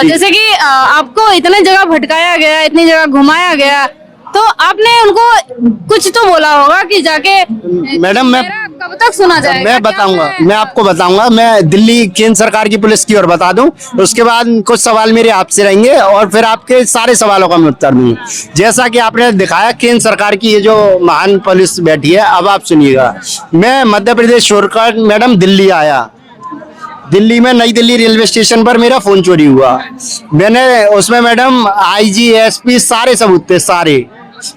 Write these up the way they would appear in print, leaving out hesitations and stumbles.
जैसे कि आपको इतने जगह भटकाया गया, इतनी जगह घुमाया गया, तो आपने उनको कुछ तो बोला होगा कि जाके मैडम मैं मेरा कब तक सुना जाएगा? मैं बताऊंगा, मैं आपको बताऊंगा। मैं दिल्ली केंद्र सरकार की पुलिस की ओर बता दूं, उसके बाद कुछ सवाल मेरे आपसे रहेंगे और फिर आपके सारे सवालों का मैं उत्तर दूंगा। जैसा कि आपने दिखाया केंद्र सरकार की ये जो महान पुलिस बैठी है, अब आप सुनिएगा। मैं मध्य प्रदेश छोड़कर मैडम दिल्ली आया। दिल्ली में नई दिल्ली रेलवे स्टेशन पर मेरा फोन चोरी हुआ। मैंने उसमें मैडम आईजी एसपी सारे सबूत थे, सारे।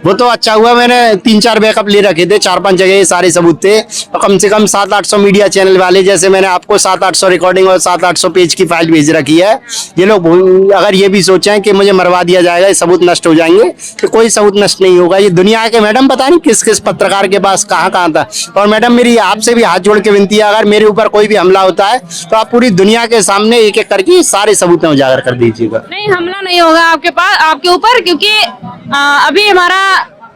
वो तो अच्छा हुआ मैंने 3-4 बैकअप ले रखे थे, 4-5 जगह ये सारे सबूत थे। और कम से कम 700-800 मीडिया चैनल वाले, जैसे मैंने आपको 700-800 रिकॉर्डिंग और 700-800 पेज की फाइल भेज रखी है। ये लोग अगर ये भी सोचें कि मुझे मरवा दिया जाएगा, ये सबूत नष्ट हो जाएंगे, तो कोई सबूत नष्ट नहीं होगा। ये दुनिया के मैडम पता नहीं किस किस पत्रकार के पास कहाँ था। और मैडम मेरी आपसे भी हाथ जोड़ के विनती है, अगर मेरे ऊपर कोई भी हमला होता है तो आप पूरी दुनिया के सामने एक एक करके सारे सबूत उजागर कर दीजिएगा। नहीं, हमला नहीं होगा आपके पास, आपके ऊपर, क्योंकि अभी हमारा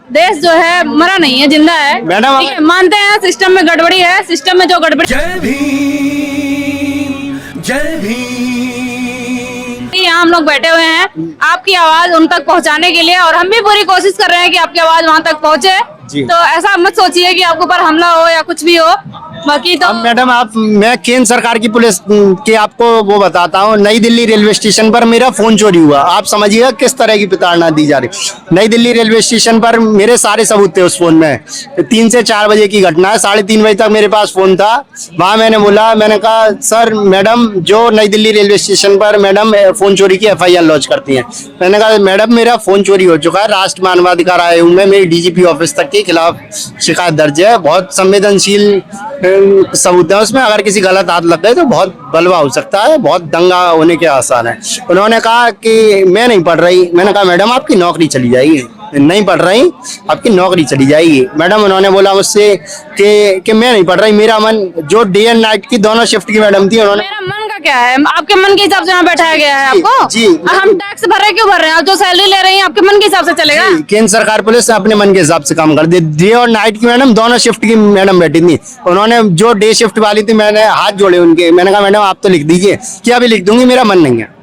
देश जो है मरा नहीं है, जिंदा है मैडम। ठीक है, मानते हैं सिस्टम में गड़बड़ी है, सिस्टम में जो गड़बड़ी। जय भीम, जय भीम। यहाँ हम लोग बैठे हुए हैं आपकी आवाज उन तक पहुँचाने के लिए, और हम भी पूरी कोशिश कर रहे हैं कि आपकी आवाज वहाँ तक पहुँचे। तो ऐसा मत सोचिए कि आपके ऊपर हमला हो या कुछ भी हो, बाकी तो मैडम मैं केंद्र सरकार की पुलिस के आपको वो बताता हूँ। नई दिल्ली रेलवे स्टेशन पर मेरा फोन चोरी हुआ। आप समझिएगा किस तरह की प्रताड़ना दी जा रही। नई दिल्ली रेलवे स्टेशन पर मेरे सारे सबूत थे उस फोन में। 3 से 4 बजे की घटना है, 3:30 बजे तक मेरे पास फोन था। वहाँ मैंने बोला, मैंने कहा सर मैडम जो नई दिल्ली रेलवे स्टेशन पर मैडम फोन चोरी की FIR लॉन्च करती है। मैंने कहा मैडम मेरा फोन चोरी हो चुका है, राष्ट्रीय मानवाधिकार आयोग में मेरी DGP ऑफिस तक के खिलाफ शिकायत दर्ज है। बहुत संवेदनशील सबूत है उसमें, अगर किसी गलत हाथ लग गए तो बहुत बलवा हो सकता है, बहुत दंगा होने के आसार है। उन्होंने कहा कि मैं नहीं पढ़ रही। मैंने कहा मैडम आपकी नौकरी चली जाएगी। नहीं पढ़ रही, आपकी नौकरी चली जाएगी। मैडम उन्होंने बोला मुझसे कि मैं नहीं पढ़ रही, मेरा मन, जो डे एंड नाइट की दोनों शिफ्ट की मैडम थी, उन्होंने। मेरा मन का क्या है? आपके मन के हिसाब से यहाँ बैठाया गया है आपको? जी। हम टैक्स भर रहे क्यों भर रहे हैं? आप जो सैलरी ले रहे हैं आपके मन के हिसाब से चलेगा? केंद्र सरकार पुलिस अपने मन के हिसाब से काम कर दी। डे और नाइट की मैडम दोनों शिफ्ट की मैडम बैठी थी। उन्होंने जो डे शिफ्ट वाली थी, मैंने हाथ जोड़े उनके। मैंने कहा मैडम आप तो लिख दीजिए। कि अभी लिख दूंगी, मेरा मन नहीं है,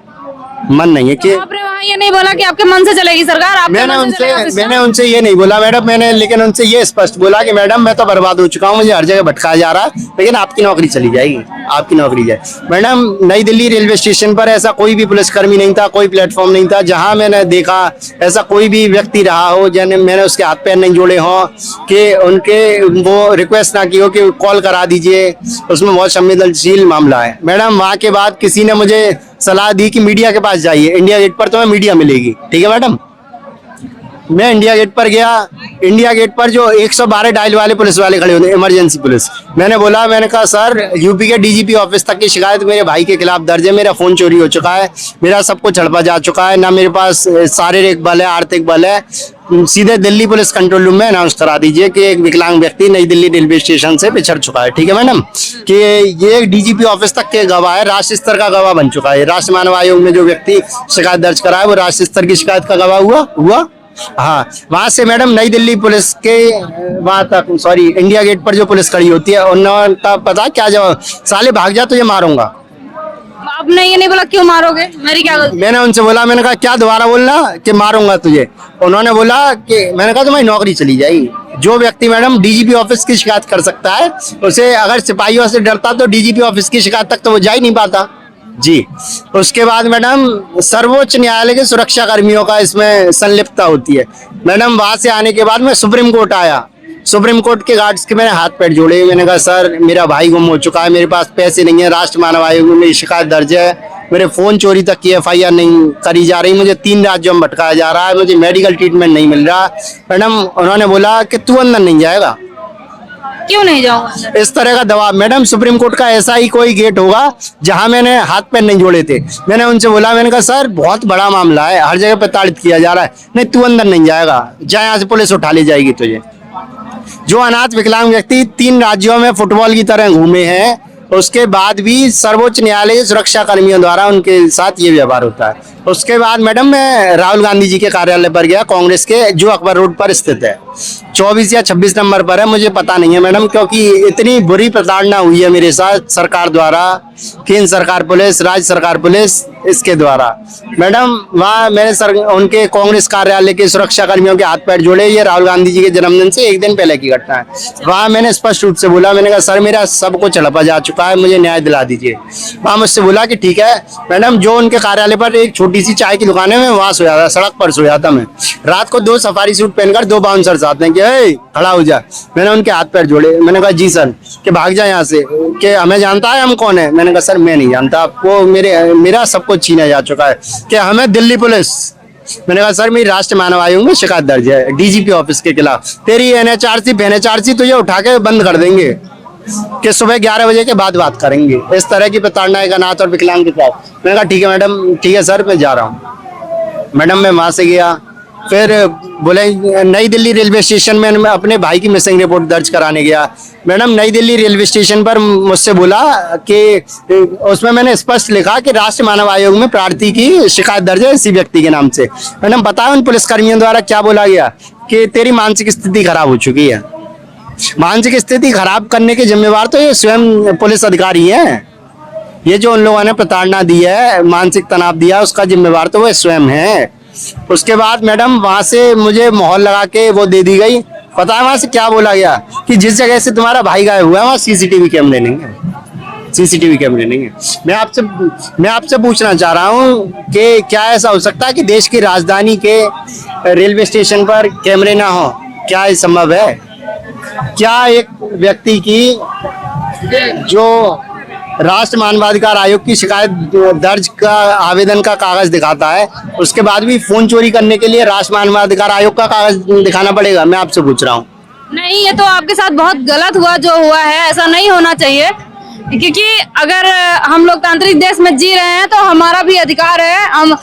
मन नहीं है। कि आपने वहाँ ये नहीं बोला कि आपके मन से चलेगी सरकार? मैंने उनसे ये नहीं बोला मैडम, मैंने लेकिन उनसे ये स्पष्ट बोला कि मैडम मैं तो बर्बाद हो चुका हूँ, मुझे हर जगह भटकाया जा रहा है, लेकिन आपकी नौकरी चली जाएगी, आपकी नौकरी जाए। मैडम नई दिल्ली रेलवे स्टेशन पर ऐसा कोई भी पुलिसकर्मी नहीं था, कोई प्लेटफॉर्म नहीं था जहां मैंने देखा ऐसा कोई भी व्यक्ति रहा हो जिन्हें मैंने उसके हाथ पैर नहीं जोड़े हों, कि उनके वो रिक्वेस्ट ना की हो कि कॉल करा दीजिए। उसमें बहुत संवेदनशील मामला है मैडम। वहां के बाद किसी ने मुझे सलाह दी कि मीडिया के पास जाइए, इंडिया गेट पर तुम्हें मीडिया मिलेगी। ठीक है मैडम, मैं इंडिया गेट पर गया। इंडिया गेट पर जो 112 डायल वाले पुलिस वाले खड़े होते, इमरजेंसी पुलिस। मैंने बोला, मैंने कहा सर यूपी के DGP ऑफिस तक की शिकायत मेरे भाई के खिलाफ दर्ज है, मेरा फोन चोरी हो चुका है, मेरा सब कुछ हड़पा जा चुका है, ना मेरे पास शारीरिक बल है, आर्थिक बल है। सीधे दिल्ली पुलिस कंट्रोल रूम में अनाउंस करा दीजिए कि एक विकलांग व्यक्ति नई दिल्ली रेलवे स्टेशन से पिछड़ चुका है। ठीक है मैडम, कि ये DGP ऑफिस तक के गवाह है, राष्ट्रीय स्तर का गवाह बन चुका है। राष्ट्रीय मानव आयोग में जो व्यक्ति शिकायत दर्ज करा है वो राष्ट्रीय स्तर की शिकायत का गवाह हुआ। हाँ, वहां से मैडम नई दिल्ली पुलिस के वहां तक, सॉरी इंडिया गेट पर जो पुलिस खड़ी होती है, उन्होंने पता क्या जवाब, साले भाग जा तुझे मारूंगा। आपने ये नहीं बोला क्यों मारोगे? मेरी क्या गलती? मैंने उनसे बोला, मैंने कहा क्या दोबारा बोलना कि मारूंगा तुझे। उन्होंने बोला कि, मैंने कहा तुम्हारी नौकरी चली जाएगी। जो व्यक्ति मैडम DGP ऑफिस की शिकायत कर सकता है, उसे अगर सिपाहियों से डरता तो DGP ऑफिस की शिकायत तक तो वो जा ही नहीं पाता जी। उसके बाद मैडम सर्वोच्च न्यायालय के सुरक्षा कर्मियों का इसमें संलिप्तता होती है। मैडम वहां से आने के बाद मैं सुप्रीम कोर्ट आया। सुप्रीम कोर्ट के गार्ड्स के मैंने हाथ पैर जोड़े। मैंने कहा सर मेरा भाई गुम हो चुका है, मेरे पास पैसे नहीं है, राष्ट्रीय मानव आयोग में मेरी शिकायत दर्ज है, मेरे फोन चोरी तक की FIR नहीं करी जा रही, मुझे 3 राज्यों में भटकाया जा रहा है, मुझे मेडिकल ट्रीटमेंट नहीं मिल रहा। मैडम उन्होंने बोला कि तू अंदर नहीं जाएगा। क्यों नहीं जाऊंगा? इस तरह का दबाव। मैडम सुप्रीम कोर्ट का ऐसा ही कोई गेट होगा जहां मैंने हाथ पैर नहीं जोड़े थे। मैंने उनसे बोला, मैंने कहा सर बहुत बड़ा मामला है, हर जगह प्रताड़ित किया जा रहा है। नहीं तू अंदर नहीं जाएगा, जा यहाँ से पुलिस उठा ले जाएगी तुझे। जो अनाथ विकलांग व्यक्ति 3 राज्यों में फुटबॉल की तरह घूमे हैं, उसके बाद भी सर्वोच्च न्यायालय सुरक्षा कर्मियों द्वारा उनके साथ ये व्यवहार होता है। उसके बाद मैडम मैं राहुल गांधी जी के कार्यालय पर गया, कांग्रेस के, जो अकबर रोड पर स्थित है। 24 या 26 नंबर पर है, मुझे पता नहीं है मैडम, क्योंकि इतनी बुरी प्रताड़ना हुई है मेरे साथ सरकार द्वारा, केंद्र सरकार पुलिस, राज्य सरकार पुलिस, इसके द्वारा। मैडम वहाँ मैंने उनके कांग्रेस कार्यालय के सुरक्षा कर्मियों के हाथ पैर जोड़े। ये राहुल गांधी जी के जन्मदिन से एक दिन पहले की घटना है। वहाँ मैंने स्पष्ट रूप से बोला, मैंने कहा सर मेरा सब कुछ हड़पा जा चुका है, मुझे न्याय दिला दीजिए। वहाँ मुझसे बोला कि ठीक है मैडम, जो उनके कार्यालय पर एक छोटी सी चाय की दुकान है, मैं वहाँ सोया था, सड़क पर सोया था मैं। रात को 2 सफारी सूट पहनकर 2 बाउंसर्स आते हैं कि खड़ा हो जा। मैंने उनके हाथ पैर जोड़े, मैंने कहा जी सर, कि भाग जाए यहाँ से, कि हमें जानता है हम कौन है। मैंने कहा सर मैं नहीं जानता आपको, मेरा सब कुछ छीना जा चुका है, कि हमें दिल्ली पुलिस। मैंने कहा सर मेरी राष्ट्रीय मानव आयोग में शिकायत दर्ज है डीजीपी ऑफिस के खिलाफ, तेरी एनएचआरसी तुझे उठा के बंद कर देंगे, कि सुबह 11 बजे के बाद बात करेंगे। इस तरह की प्रताड़ना है अनाथ और विकलांग के साथ। मैंने कहा ठीक है मैडम, ठीक है सर मैं जा रहा हूँ। मैडम मैं वहां से गया, फिर बोले नई दिल्ली रेलवे स्टेशन में मैं अपने भाई की मिसिंग रिपोर्ट दर्ज कराने गया। मैडम नई दिल्ली रेलवे स्टेशन पर मुझसे बोला कि उसमें मैंने स्पष्ट लिखा कि राष्ट्रीय मानव आयोग में प्रार्थी की शिकायत दर्ज है इसी व्यक्ति के नाम से। मैडम बताया उन पुलिसकर्मियों द्वारा क्या बोला गया, कि तेरी मानसिक स्थिति खराब हो चुकी है। मानसिक स्थिति खराब करने के जिम्मेवार तो ये स्वयं पुलिस अधिकारी हैं। ये जो उन लोगों ने प्रताड़ना दी है, मानसिक तनाव दिया, उसका जिम्मेवार तो वो स्वयं है। उसके बाद मैडम वहां से मुझे मोहर लगा के वो दे दी गई। पता है वहां से क्या बोला गया, कि जिस जगह से तुम्हारा भाई गायब हुआ है वहां सीसीटीवी कैमरे नहीं है, सीसीटीवी कैमरे नहीं है। मैं आपसे पूछना चाह रहा हूँ कि क्या ऐसा हो सकता है कि देश की राजधानी के रेलवे स्टेशन पर कैमरे ना हो? क्या ये संभव है? क्या एक व्यक्ति की जो राष्ट्र मानवाधिकार आयोग की शिकायत दर्ज का आवेदन का कागज दिखाता है, उसके बाद भी फोन चोरी करने के लिए राष्ट्र मानवाधिकार आयोग का कागज दिखाना पड़ेगा? मैं आपसे पूछ रहा हूँ। नहीं, ये तो आपके साथ बहुत गलत हुआ जो हुआ है, ऐसा नहीं होना चाहिए। क्योंकि अगर हम लोकतांत्रिक देश में जी रहे हैं तो हमारा भी अधिकार है, हम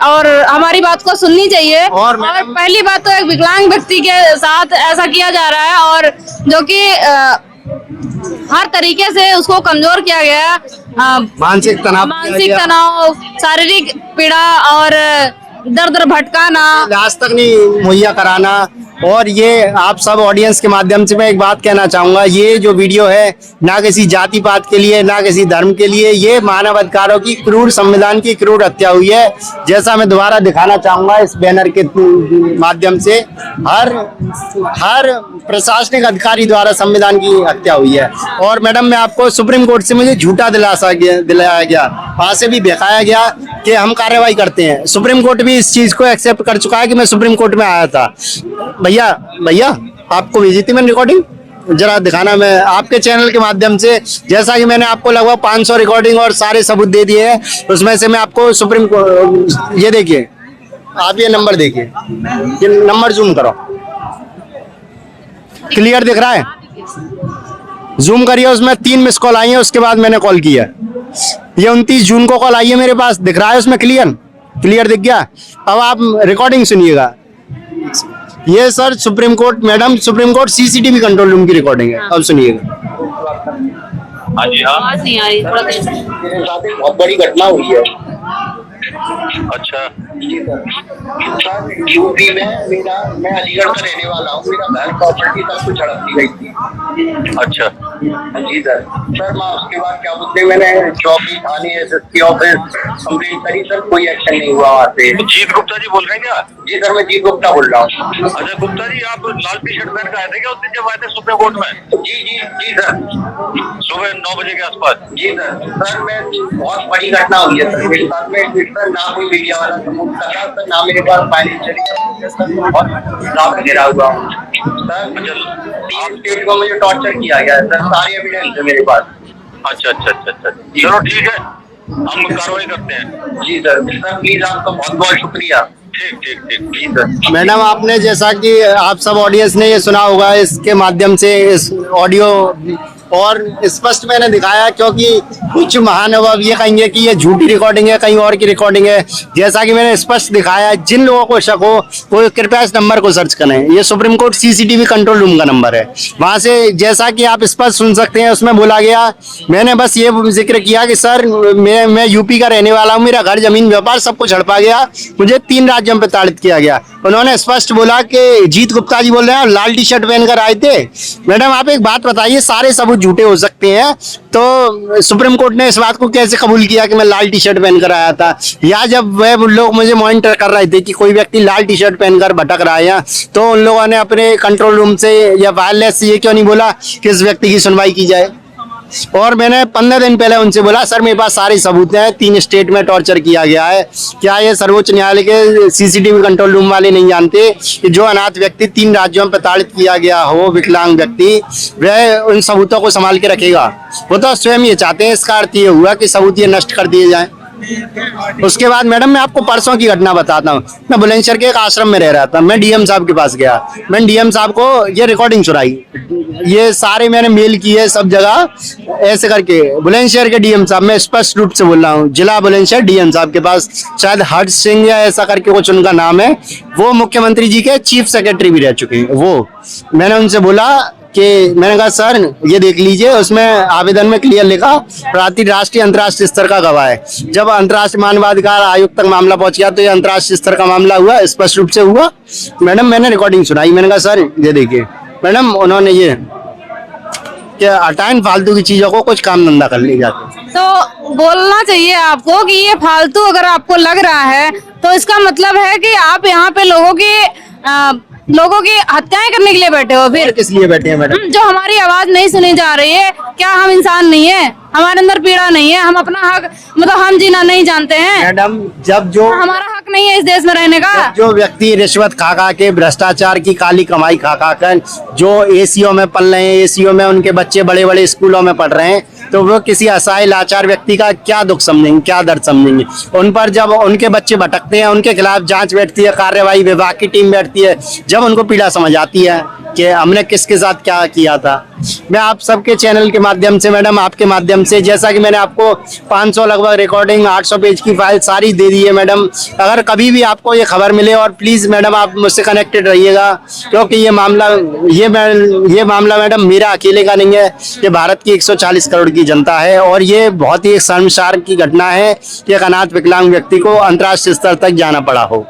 और हमारी बात को सुननी चाहिए। और पहली बात तो एक विकलांग व्यक्ति के साथ ऐसा किया जा रहा है, और जो कि हर तरीके से उसको कमजोर किया गया, मानसिक तनाव, शारीरिक पीड़ा और दर भटकाना, इलाज तक नहीं मुहैया कराना। और ये आप सब ऑडियंस के माध्यम से मैं एक बात कहना चाहूंगा, ये जो वीडियो है ना किसी जाति पात के लिए, ना किसी धर्म के लिए, ये मानव अधिकारों की क्रूर, संविधान की क्रूर हत्या हुई है। जैसा मैं दोबारा दिखाना चाहूंगा इस बैनर के माध्यम से, हर प्रशासनिक अधिकारी द्वारा संविधान की हत्या हुई है। और मैडम मैं आपको सुप्रीम कोर्ट से मुझे झूठा दिलाया गया, वहां से भी दिखाया गया कि हम कार्रवाई करते हैं। सुप्रीम कोर्ट भी इस चीज को एक्सेप्ट कर चुका है कि मैं सुप्रीम कोर्ट में आया था। भैया आपको भेजी थी मैंने रिकॉर्डिंग, जरा दिखाना। मैं आपके चैनल के माध्यम से, जैसा कि मैंने आपको लगभग 500 रिकॉर्डिंग और सारे सबूत दे दिए हैं, उसमें से मैं आपको सुप्रीम कोर्ट, ये देखिए आप, ये नंबर देखिए, ये नंबर जूम करो, क्लियर दिख रहा है? जूम करिए, उसमें 3 मिस कॉल आई है, उसके बाद मैंने कॉल किया। ये 29 जून को कॉल आई है मेरे पास, दिख रहा है उसमें क्लियर दिख गया। अब आप रिकॉर्डिंग सुनिएगा। ये sir supreme court, madam supreme court CCTV control room की रिकॉर्डिंग है, अब सुनिएगा। हाँ जी, हाँ आवाज नहीं आ रही, थोड़ा तेज। मेरे साथ एक बहुत बड़ी घटना हुई है। अच्छा, यूपी में मैं अलीगढ़ का रहने वाला हूँ, मेरा घर प्रॉपर्टी सब कुछ हड़प दी गई थी। अच्छा जी सर। मैं उसके बाद क्या बोलते, मैंने चौकी, थाने, एसएसपी ऑफिस कंप्लेंट करी सर, कोई एक्शन नहीं हुआ वहाँ से। जीत गुप्ता जी बोल रहे हैं क्या? जी सर मैं जीत गुप्ता बोल रहा हूँ। अच्छा गुप्ता जी, आप लाल टी शर्ट पहन के आए थे क्या उस दिन जब आए थे सुप्रीम कोर्ट में? जी सर, सुबह 9 बजे के आसपास। जी सर मैं बहुत बड़ी घटना हुई है सर मेरे साथ में। ना कोई मीडिया वाला सबूत था सर, ना मेरे पास फाइनेंशियली बहुत ज्यादा गिरा हुआ हूँ सर। 3 स्टेट को मुझे टॉर्चर किया गया है सर, सारी एविडेंस है मेरे पास। अच्छा, चलो ठीक है, हम कार्रवाई करते हैं। जी सर प्लीज आपका बहुत बहुत शुक्रिया। ठीक जी सर। मैडम आपने, जैसा कि आप सब ऑडियंस ने ये सुना होगा, इसके माध्यम से, इस ऑडियो और स्पष्ट मैंने दिखाया, क्योंकि कुछ महानुभाव ये कहेंगे कि ये झूठी रिकॉर्डिंग है, कहीं और की रिकॉर्डिंग है। जैसा कि मैंने स्पष्ट दिखाया, जिन लोगों को शक हो वो कृपया इस नंबर को सर्च करें। ये supreme court CCTV control room का नंबर है। वहां से जैसा कि आप स्पष्ट सुन सकते हैं, उसमें बोला गया, मैंने बस ये जिक्र किया कि सर मैं यूपी का रहने वाला हूँ, मेरा घर जमीन व्यापार सब कुछ हड़पा गया, मुझे 3 राज्यों में प्रताड़ित किया गया। उन्होंने स्पष्ट बोला कि जीत गुप्ता जी बोल रहे हैं, लाल टी शर्ट पहनकर आए थे। मैडम आप एक बात बताइए, सारे सबूत झूठे हो सकते हैं, तो सुप्रीम कोर्ट ने इस बात को कैसे कबूल किया कि मैं लाल टी शर्ट पहनकर आया था? या जब वह लोग मुझे मॉनिटर कर रहे थे कि कोई व्यक्ति लाल टी शर्ट पहनकर भटक रहा है, तो उन लोगों ने अपने कंट्रोल रूम से या वायरलेस से ये क्यों नहीं बोला कि इस व्यक्ति की सुनवाई की जाए? और मैंने 15 दिन पहले उनसे बोला, सर मेरे पास सारे सबूत हैं, 3 स्टेट में टॉर्चर किया गया है। क्या ये सर्वोच्च न्यायालय के सीसीटीवी कंट्रोल रूम वाले नहीं जानते कि जो अनाथ व्यक्ति 3 राज्यों में प्रताड़ित किया गया हो, विकलांग व्यक्ति, वह उन सबूतों को संभाल के रखेगा? वो तो स्वयं ये चाहते हैं। इसका अर्थ ये हुआ कि सबूत ये नष्ट कर दिए जाए। उसके बाद मैडम मैं आपको परसों की घटना बताता हूँ। मैं बुलंदशहर के एक आश्रम में रह रहा था। मैं डीएम साहब के पास गया। मैंने डीएम साहब को ये रिकॉर्डिंग सुनाई, ये सारे मैंने मेल किए सब जगह ऐसे करके। बुलंदशहर के डीएम साहब, मैं स्पष्ट रूप से बोल रहा हूँ, जिला बुलंदशहर डीएम साहब के पास, शायद हर्ष सिंह या ऐसा करके कुछ उनका नाम है, वो मुख्यमंत्री जी के चीफ सेक्रेटरी भी रह चुके हैं। वो मैंने उनसे बोला कि मैंने कहा सर ये देख लीजिए, उसमें आवेदन में क्लियर लिखा राष्ट्रीय अंतर्राष्ट्रीय स्तर का गवाह है। जब अंतर्राष्ट्रीय मानवाधिकार आयोग तक मामला पहुंच गया तो ये अंतर्राष्ट्रीय स्तर का मामला हुआ, स्पष्ट रूप से हुआ। मैडम मैंने रिकॉर्डिंग सुनाई, मैंने कहा सर ये देखिए। मैडम उन्होंने ये क्या हटाएं फालतू की चीजों को, कुछ काम धंधा कर ले जाते। तो बोलना चाहिए आपको कि ये फालतू अगर आपको लग रहा है तो इसका मतलब है कि आप यहाँ पे लोगों की हत्याएं करने के लिए बैठे हो। फिर किस लिए बैठे हैं मैडम? जो हमारी आवाज नहीं सुनी जा रही है, क्या हम इंसान नहीं है? हमारे अंदर पीड़ा नहीं है? हम अपना हक मतलब हम जीना नहीं जानते हैं? मैडम जब जो हमारा हक नहीं है इस देश में रहने का? जो व्यक्ति रिश्वत खा के, भ्रष्टाचार की काली कमाई खा कर जो एसीओ में पल रहे हैं, एसीओ में उनके बच्चे बड़े बड़े स्कूलों में पढ़ रहे हैं, तो वो किसी असहाय लाचार व्यक्ति का क्या दुख समझेंगे, क्या दर्द समझेंगे? उन पर जब उनके बच्चे भटकते हैं, उनके खिलाफ जांच बैठती है, कार्यवाही विभाग की टीम बैठती है, जब उनको पीड़ा समझ आती है कि हमने किसके साथ क्या किया था। मैं आप सबके चैनल के माध्यम से मैडम, आपके माध्यम से, जैसा कि मैंने आपको 500 लगभग रिकॉर्डिंग, 800 पेज की फाइल सारी दे दी है मैडम। अगर कभी भी आपको ये खबर मिले, और प्लीज मैडम आप मुझसे कनेक्टेड रहिएगा, क्योंकि ये मामला मैडम मेरा अकेले का नहीं है, ये भारत की 140 करोड़ की जनता है। और ये बहुत ही शर्मसार की घटना है कि एक अनाथ विकलांग व्यक्ति को अंतर्राष्ट्रीय स्तर तक जाना पड़ा हो।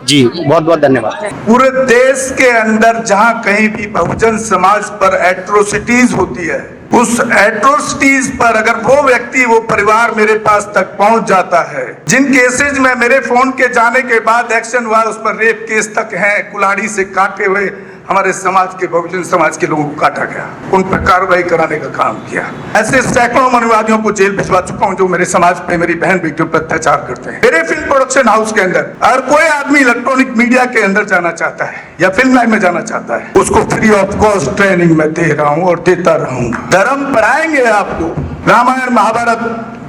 जी बहुत बहुत धन्यवाद। पूरे देश के अंदर जहां कहीं भी बहुजन समाज पर एट्रोसिटीज होती है, उस एट्रोसिटीज पर अगर वो व्यक्ति, वो परिवार मेरे पास तक पहुंच जाता है, जिन केसेज में मेरे फोन के जाने के बाद एक्शन हुआ, उस पर रेप केस तक है, कुल्हाड़ी से काटे हुए हमारे समाज के, बहुजन समाज के लोगों को काटा गया, उन पर कार्रवाई कराने का काम किया। ऐसे सैकड़ों मनुवादियों को जेल भिजवा चुका हूं जो मेरे समाज पे, मेरी बहन बेटियों पर अत्याचार करते हैं। मेरे फिल्म प्रोडक्शन हाउस के अंदर अगर कोई आदमी इलेक्ट्रॉनिक मीडिया के अंदर जाना चाहता है या फिल्म लाइन में जाना चाहता है, उसको फ्री ऑफ कॉस्ट ट्रेनिंग में दे रहा हूं और देता रहूंगा। धर्म पढ़ाएंगे आपको, रामायण, महाभारत,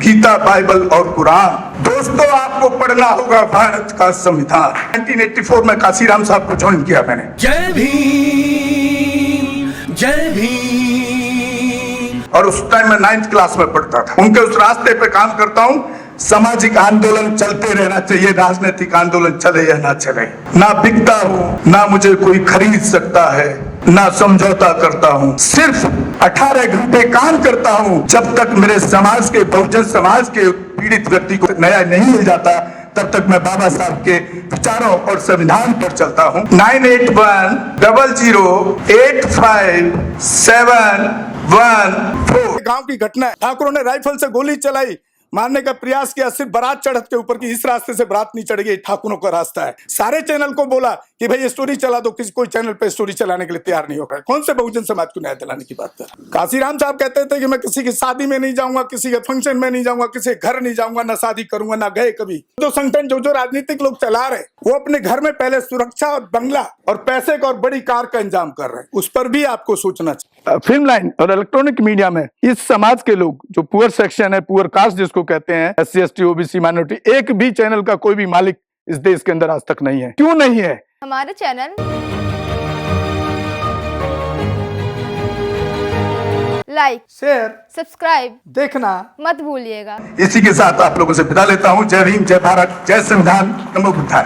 गीता, बाइबल और कुरान। दोस्तों आपको पढ़ना होगा भारत का संविधान। 1984 में काशीराम साहब को ज्वाइन किया मैंने। जय भीम, जय भीम। और उस टाइम में 9th क्लास में पढ़ता था। उनके उस रास्ते पे काम करता हूँ। सामाजिक आंदोलन चलते रहना चाहिए, राजनीतिक आंदोलन चले या ना चले। ना बिकता हूँ, ना मुझे कोई खरीद सकता है, ना समझौता करता हूँ। सिर्फ 18 घंटे काम करता हूँ। जब तक मेरे समाज के, बहुजन समाज के पीड़ित व्यक्ति को न्याय नहीं मिल जाता, तब तक मैं बाबा साहब के विचारों और संविधान पर चलता हूँ। 9810085714। गांव की घटना है, ठाकुरों ने राइफल से गोली चलाई, मारने का प्रयास किया, सिर्फ बारात चढ़त के ऊपर की, इस रास्ते से बारात नहीं चढ़ गई, ठाकुरों का रास्ता है। सारे चैनल को बोला कि भाई स्टोरी चला दो, किसी कोई चैनल पे स्टोरी चलाने के लिए तैयार नहीं होगा। कौन से बहुजन समाज को न्याय दिलाने की बात कर? काशीराम साहब कहते थे कि मैं किसी की शादी में नहीं जाऊंगा, किसी के फंक्शन में नहीं जाऊंगा, किसी के घर नहीं जाऊंगा, ना शादी करूंगा, ना गए कभी। जो संगठन, जो राजनीतिक लोग चला रहे, वो अपने घर में पहले सुरक्षा और बंगला और पैसे का और बड़ी कार का इंतजाम कर रहे हैं। उस पर भी आपको सोचना चाहिए। फिल्म लाइन और इलेक्ट्रॉनिक मीडिया में इस समाज के लोग, जो पुअर सेक्शन है, पुअर कास्ट जिसको कहते हैं, SC ST OBC माइनॉरिटी, एक भी चैनल का कोई भी मालिक इस देश के अंदर आज तक नहीं है। क्यों नहीं है? हमारा चैनल लाइक, शेयर, सब्सक्राइब देखना मत भूलिएगा। इसी के साथ आप लोगों से विदा लेता हूं। जय भीम, जय भारत, जय संविधान, नमो बुद्धाय।